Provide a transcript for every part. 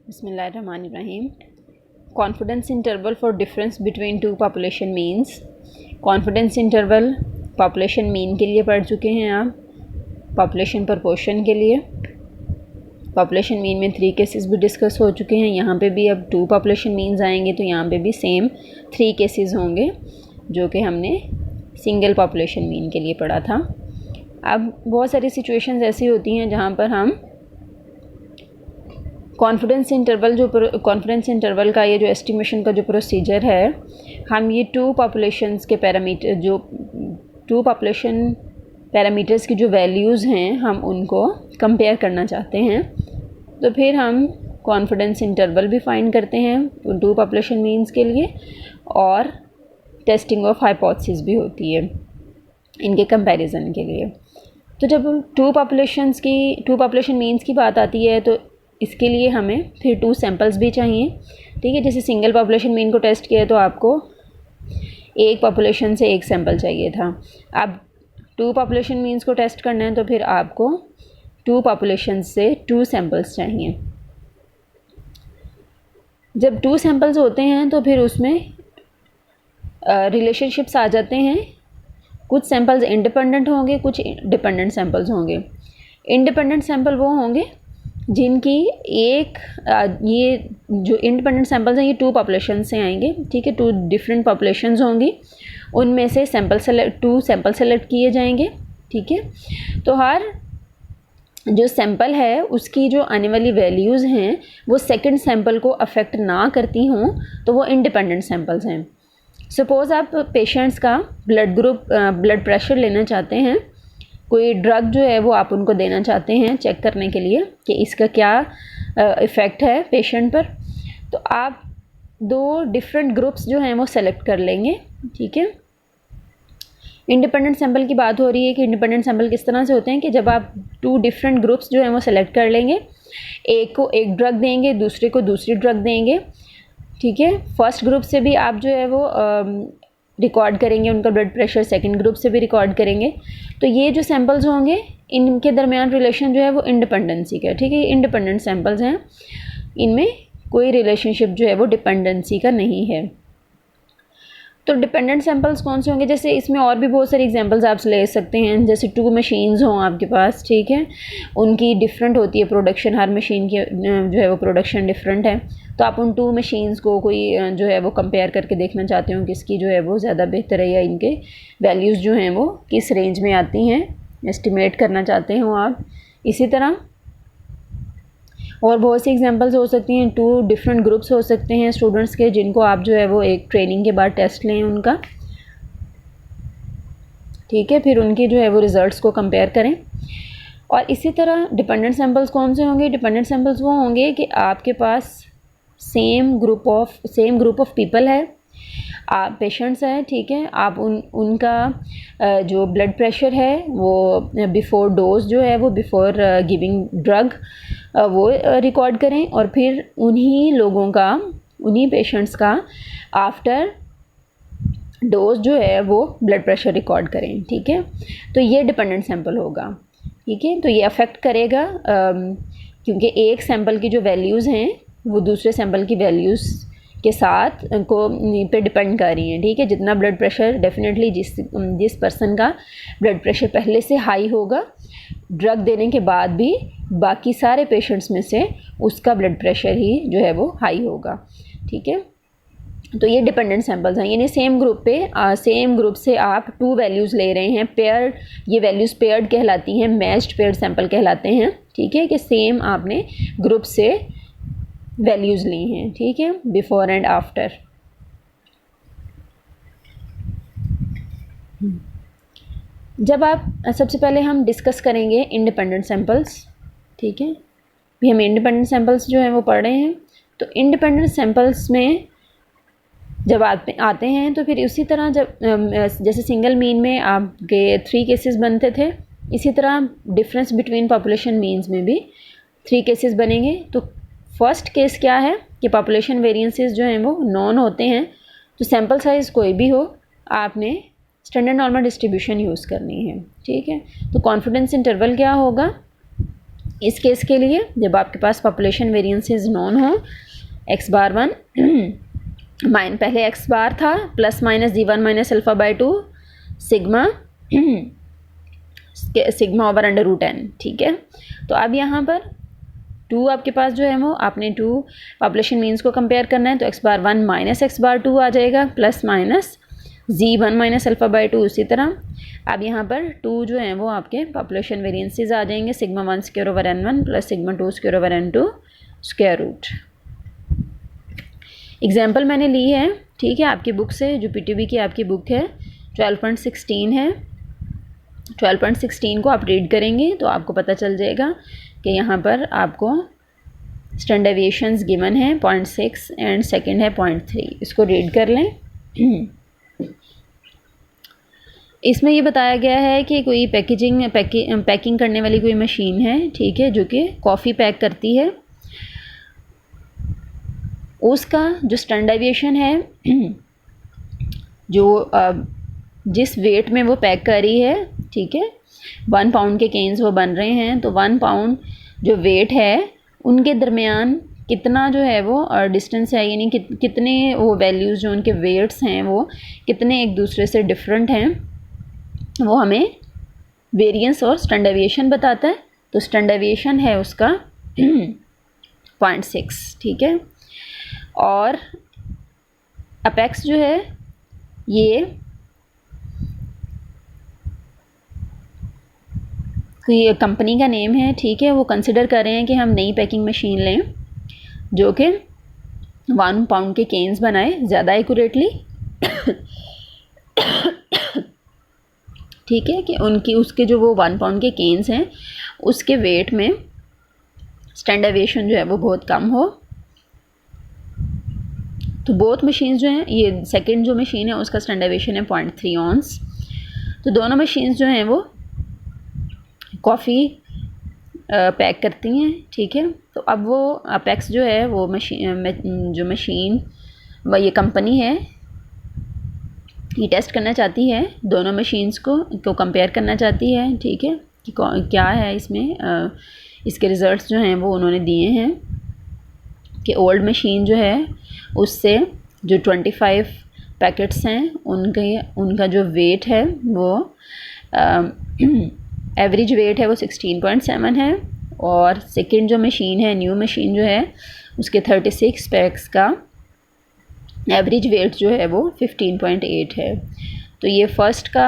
बिस्मिल्लाहिर्रहमानिर्रहीम। Confidence interval for difference between two population means. Confidence interval population mean के लिए पढ़ चुके हैं आप, पॉपुलेशन प्रपोर्शन के लिए पॉपुलेशन मीन में 3 केसेस भी डिस्कस हो चुके हैं। यहाँ पे भी अब 2 पॉपुलेशन मीन्स आएंगे तो यहाँ पे भी सेम 3 केसेस होंगे जो कि हमने सिंगल पॉपुलेशन मीन के लिए पढ़ा था। अब बहुत सारी सिचुएशंस ऐसी होती हैं जहाँ पर हम कॉन्फिडेंस इंटरवल का ये जो एस्टिमेशन का जो प्रोसीजर है, हम ये 2 पॉपुलेशंस के पैरामीटर जो 2 पॉपुलेशन पैरामीटर्स की जो वैल्यूज़ हैं हम उनको कंपेयर करना चाहते हैं। तो फिर हम कॉन्फिडेंस इंटरवल भी फाइंड करते हैं 2 पॉपुलेशन मीन्स के लिए, और टेस्टिंग ऑफ हाइपोथेसिस भी होती है इनके कंपैरिजन के लिए। तो जब 2 पॉपुलेशन मीन्स की बात आती है तो इसके लिए हमें फिर 2 सैम्पल्स भी चाहिए। ठीक है, जैसे सिंगल पॉपुलेशन मीन को टेस्ट किया तो आपको एक पॉपुलेशन से एक सैंपल चाहिए था। अब 2 पॉपुलेशन मीन्स को टेस्ट करना है तो फिर आपको 2 पॉपुलेशन से 2 सैंपल्स चाहिए। जब 2 सैंपल्स होते हैं तो फिर उसमें रिलेशनशिप्स आ जाते हैं। कुछ सैंपल्स इंडिपेंडेंट होंगे, कुछ डिपेंडेंट सैंपल्स होंगे। इंडिपेंडेंट सैंपल वो होंगे जिनकी ये जो इंडिपेंडेंट सैंपल्स हैं ये 2 पॉपुलेशन से आएंगे। ठीक है, 2 डिफरेंट पॉपुलेशंस होंगी, उनमें से 2 सैंपल सेलेक्ट किए जाएंगे। ठीक है, तो हर जो सैंपल है उसकी जो आने वाली वैल्यूज़ हैं वो सेकंड सैंपल को अफेक्ट ना करती हों तो वो इंडिपेंडेंट सैंपल्स हैं। सपोज़ आप पेशेंट्स का ब्लड प्रेशर लेना चाहते हैं, कोई ड्रग जो है वो आप उनको देना चाहते हैं चेक करने के लिए कि इसका क्या इफ़ेक्ट है पेशेंट पर, तो आप 2 डिफरेंट ग्रुप्स जो हैं वो सेलेक्ट कर लेंगे। ठीक है, इंडिपेंडेंट सैंपल की बात हो रही है कि इंडिपेंडेंट सैंपल किस तरह से होते हैं कि जब आप 2 डिफरेंट ग्रुप्स जो हैं वो सेलेक्ट कर लेंगे, एक को एक ड्रग देंगे, दूसरे को दूसरी ड्रग देंगे। ठीक है, फर्स्ट ग्रुप से भी आप जो है वो रिकॉर्ड करेंगे उनका ब्लड प्रेशर, सेकंड ग्रुप से भी रिकॉर्ड करेंगे। तो ये जो सैंपल्स होंगे इनके दरमियान रिलेशन जो है वो इंडिपेंडेंसी का। ठीक है, ये इंडिपेंडेंट सैंपल्स हैं, इनमें कोई रिलेशनशिप जो है वो डिपेंडेंसी का नहीं है। तो डिपेंडेंट सैंपल्स कौन से होंगे, जैसे इसमें और भी बहुत सारी एग्जांपल्स आप ले सकते हैं। जैसे 2 मशीन्स हों आपके पास, ठीक है, उनकी डिफरेंट होती है प्रोडक्शन, हर मशीन की जो है वो प्रोडक्शन डिफरेंट है। तो आप उन 2 मशीन्स को कोई जो है वो कंपेयर करके देखना चाहते हो किसकी जो है वो ज़्यादा बेहतर है या इनके वैल्यूज़ जो हैं वो किस रेंज में आती हैं, एस्टिमेट करना चाहते हो आप। इसी तरह और बहुत सी एग्जांपल्स हो सकती हैं। 2 डिफरेंट ग्रुप्स हो सकते हैं स्टूडेंट्स के जिनको आप जो है वो एक ट्रेनिंग के बाद टेस्ट लें उनका। ठीक है, फिर उनकी जो है वो रिज़ल्ट्स को कंपेयर करें। और इसी तरह डिपेंडेंट सैंपल्स कौन से होंगे, डिपेंडेंट सैंपल्स वो होंगे कि आपके पास सेम ग्रुप ऑफ पीपल है, आप पेशेंट्स हैं। ठीक है, आप उनका जो ब्लड प्रेशर है वो बिफ़ोर डोज जो है वो बिफ़ोर गिविंग ड्रग वो रिकॉर्ड करें, और फिर उन्हीं पेशेंट्स का आफ्टर डोज जो है वो ब्लड प्रेशर रिकॉर्ड करें। ठीक है, तो ये डिपेंडेंट सैंपल होगा। ठीक है, तो ये अफेक्ट करेगा क्योंकि एक सैंपल की जो वैल्यूज़ हैं वो दूसरे सैंपल की वैल्यूज़ के साथ पे डिपेंड कर रही हैं। ठीक है, जितना ब्लड प्रेशर डेफिनेटली जिस पर्सन का ब्लड प्रेशर पहले से हाई होगा, ड्रग देने के बाद भी बाकी सारे पेशेंट्स में से उसका ब्लड प्रेशर ही जो है वो हाई होगा। ठीक है, तो ये डिपेंडेंट सैंपल्स हैं, यानी सेम ग्रुप से आप 2 वैल्यूज़ ले रहे हैं। पेयर्ड, ये वैल्यूज़ पेयर्ड कहलाती हैं, मैच्ड पेयर्ड सैंपल कहलाते हैं। ठीक है, कि सेम आपने ग्रुप से वैल्यूज़ ली हैं। ठीक है, बिफोर एंड आफ्टर। जब आप सबसे पहले हम डिस्कस करेंगे इंडिपेंडेंट सैंपल्स। ठीक है, भी हम इंडिपेंडेंट सैंपल्स जो हैं वो पढ़ रहे हैं। तो इंडिपेंडेंट सैंपल्स में जब आते हैं तो फिर उसी तरह जब जैसे सिंगल मीन में आपके 3 केसेस बनते थे, इसी तरह डिफरेंस बिटवीन पॉपुलेशन मीन्स में भी 3 केसेस बनेंगे। तो फर्स्ट केस क्या है कि पॉपुलेशन वेरिएंसेस जो हैं वो नॉन होते हैं, तो सैंपल साइज़ कोई भी हो आपने स्टैंडर्ड नॉर्मल डिस्ट्रीब्यूशन यूज़ करनी है। ठीक है, तो कॉन्फिडेंस इंटरवल क्या होगा, इस केस के लिए जब आपके पास पॉपुलेशन वेरिएंसेस नॉन हो, एक्स बार वन पहले एक्स बार था plus minus Z one minus alpha by two sigma sigma over under root N, ठीक है। तो अब यहाँ पर टू आपके पास जो है वो आपने टू पॉपुलेशन मीन्स को कंपेयर करना है, तो x bar one minus x bar two आ जाएगा plus minus Z one minus alpha by two. उसी तरह अब यहाँ पर टू जो है वो आपके पॉपुलेशन वेरिएंसेस आ जाएंगे, sigma one square over N one plus sigma two square over N two square root. Example मैंने ली है, ठीक है, आपकी बुक से, जो पीटीबी की आपकी बुक है 12.16 है। 12.16 को आप रीड करेंगे तो आपको पता चल जाएगा कि यहाँ पर आपको स्टैंडर्ड डेविएशंस गिवन है 0.6 एंड सेकंड है 0.3। इसको रीड कर लें। इसमें ये बताया गया है कि कोई पैकिंग करने वाली कोई मशीन है, ठीक है, जो कि कॉफ़ी पैक करती है। उसका जो स्टैंडर्ड डेविएशन है जो जिस वेट में वो पैक कर रही है, ठीक है, 1 पाउंड के केन्स वो बन रहे हैं, तो 1 पाउंड जो वेट है उनके दरमियान कितना जो है वो डिस्टेंस है, यानी कितने वो वैल्यूज़ जो उनके वेट्स हैं वो कितने एक दूसरे से डिफरेंट हैं, वो हमें वेरिएंस और स्टैंडर्ड डेविएशन बताता है। तो स्टैंडर्ड डेविएशन है उसका 0.6, ठीक है। और अपेक्स जो है ये कोई कंपनी का नेम है, ठीक है। वो कंसिडर कर रहे हैं कि हम नई पैकिंग मशीन लें जो कि 1 पाउंड के केन्स बनाए ज़्यादा एक्यूरेटली, ठीक है, कि उसके जो वो 1 पाउंड के केन्स हैं उसके वेट में स्टैंडर्ड डेविएशन जो है वो बहुत कम हो। तो बोथ मशीन्स जो हैं, ये सेकंड जो मशीन है उसका स्टैंडर्ड डेविएशन है 0.3 ऑन्स। तो दोनों मशीन्स जो हैं वो कॉफ़ी पैक करती हैं, ठीक है। तो अब वो अपेक्स जो है वो मशीन ये कंपनी है, ये टेस्ट करना चाहती है, दोनों मशीन्स को कंपेयर करना चाहती है, ठीक है, कि क्या है इसमें। इसके रिज़ल्ट्स जो हैं वो उन्होंने दिए हैं कि ओल्ड मशीन जो है उससे जो 25 पैकेट्स हैं उनका जो वेट है वो एवरेज वेट है वो 16.7 है, और सेकंड जो मशीन है, न्यू मशीन जो है, उसके 36 पैक्स का एवरेज वेट जो है वो 15.8 है। तो ये फर्स्ट का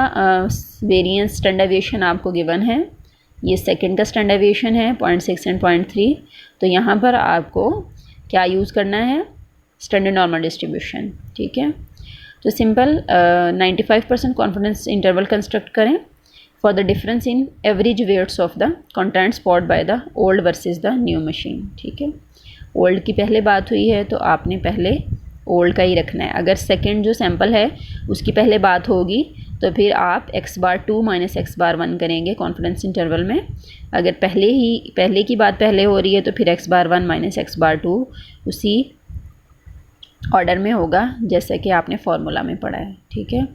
वेरिएंस स्टैंडर्ड डेविएशन आपको गिवन है, ये सेकंड का स्टैंडर्ड डेविएशन है 0.6 एंड 0.3। तो यहाँ पर आपको क्या यूज़ करना है, स्टैंडर्ड नॉर्मल डिस्ट्रीब्यूशन, ठीक है। तो सिंपल 95% कॉन्फिडेंस इंटरवल कंस्ट्रक्ट करें for the difference in average weights of the content spot by the old versus the new machine, ठीक है। ओल्ड की पहले बात हुई है तो आपने पहले ओल्ड का ही रखना है। अगर सेकंड जो सैंपल है उसकी पहले बात होगी तो फिर आप X bar two minus x bar one करेंगे कॉन्फिडेंस इंटरवल में। अगर पहले की बात पहले हो रही है तो फिर X bar one minus x bar two उसी ऑर्डर में होगा जैसे कि आपने फार्मूला में पढ़ा है, ठीक है।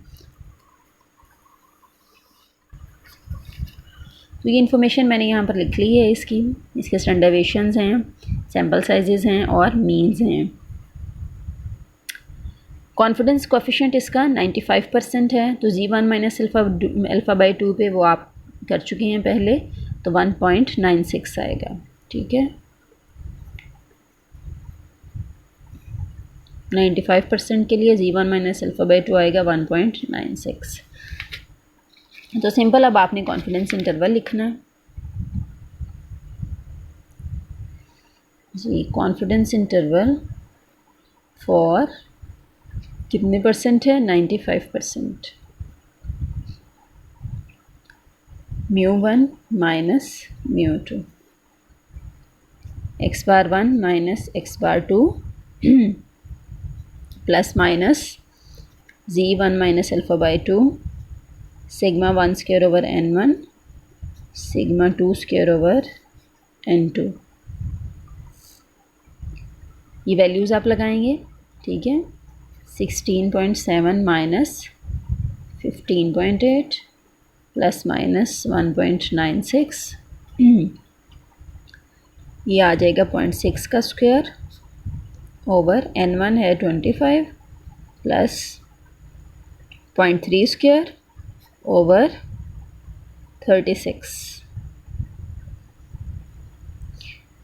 तो ये इन्फॉर्मेशन मैंने यहाँ पर लिख ली है इसके स्टैंडर्ड डेविएशंस हैं, सैम्पल साइजेस हैं और मीन्स हैं। कॉन्फिडेंस कोएफिशिएंट इसका 95% है, तो G1 minus alpha by to पे वो आप कर चुके हैं पहले, तो 1.96 आएगा, ठीक है। 95% के लिए G1 minus alpha by to आएगा 1.96। तो सिंपल अब आपने कॉन्फिडेंस इंटरवल लिखना है जी। कॉन्फिडेंस इंटरवल फॉर कितने परसेंट है, 95%। μ1 minus μ2, x bar one minus x bar two plus minus जी1 minus alpha by two sigma 1 square over n1 sigma 2 square over n2। ये वैल्यूज़ आप लगाएंगे, ठीक है। 16.7 माइनस 15.8 प्लस माइनस 1.96 ये आ जाएगा 0.6 का स्क्वायर ओवर n1 है 25 plus 0.3 square over 36।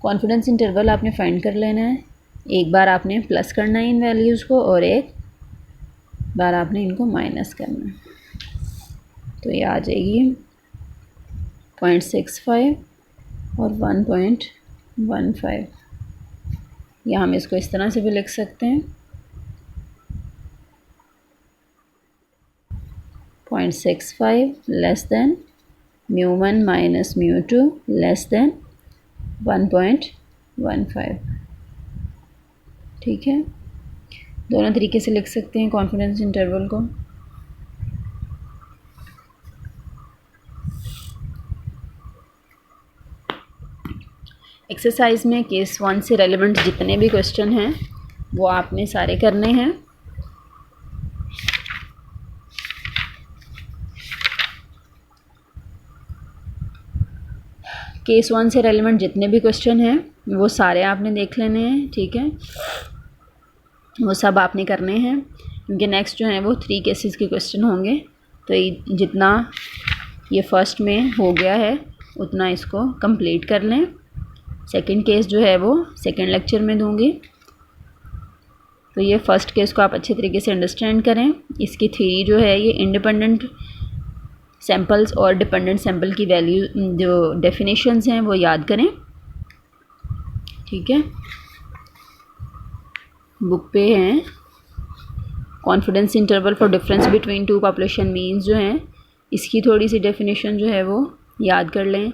Confidence interval आपने फाइंड कर लेना है। एक बार आपने प्लस करना है इन वैल्यूज़ को और एक बार आपने इनको माइनस करना है। तो ये आ जाएगी 0.65 और 1.15। या हम इसको इस तरह से भी लिख सकते हैं 0.65 less than μ1 minus μ2 less than 1.15। ठीक है, दोनों तरीके से लिख सकते हैं कॉन्फिडेंस इंटरवल को। एक्सरसाइज में केस 1 से रेलेवेंट जितने भी क्वेश्चन हैं वो आपने सारे करने हैं। केस 1 से रेलेवेंट जितने भी क्वेश्चन हैं वो सारे आपने देख लेने हैं। ठीक है, वो सब आपने करने हैं क्योंकि नेक्स्ट जो है वो 3 केसेस के क्वेश्चन होंगे। तो जितना ये फर्स्ट में हो गया है उतना इसको कंप्लीट कर लें। सेकंड केस जो है वो सेकंड लेक्चर में दूंगी। तो ये फर्स्ट केस को आप अच्छे तरीके से अंडरस्टैंड करें। इसकी थ्योरी जो है ये इंडिपेंडेंट सैंपल्स और डिपेंडेंट सैंपल की वैल्यू जो डेफिनेशंस हैं वो याद करें। ठीक है, बुक पे हैं confidence interval for difference between two population means जो हैं इसकी थोड़ी सी डेफिनेशन जो है वो याद कर लें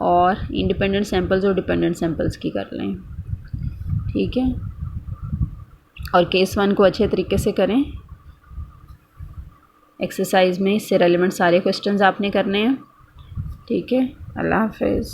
और इंडिपेंडेंट सैंपल्स और डिपेंडेंट सैंपल्स की कर लें। ठीक है, और केस 1 को अच्छे तरीके से करें। एक्सरसाइज में इससे रेलेवेंट सारे क्वेश्चंस आपने करने हैं। ठीक है, अल्लाह हाफिज़।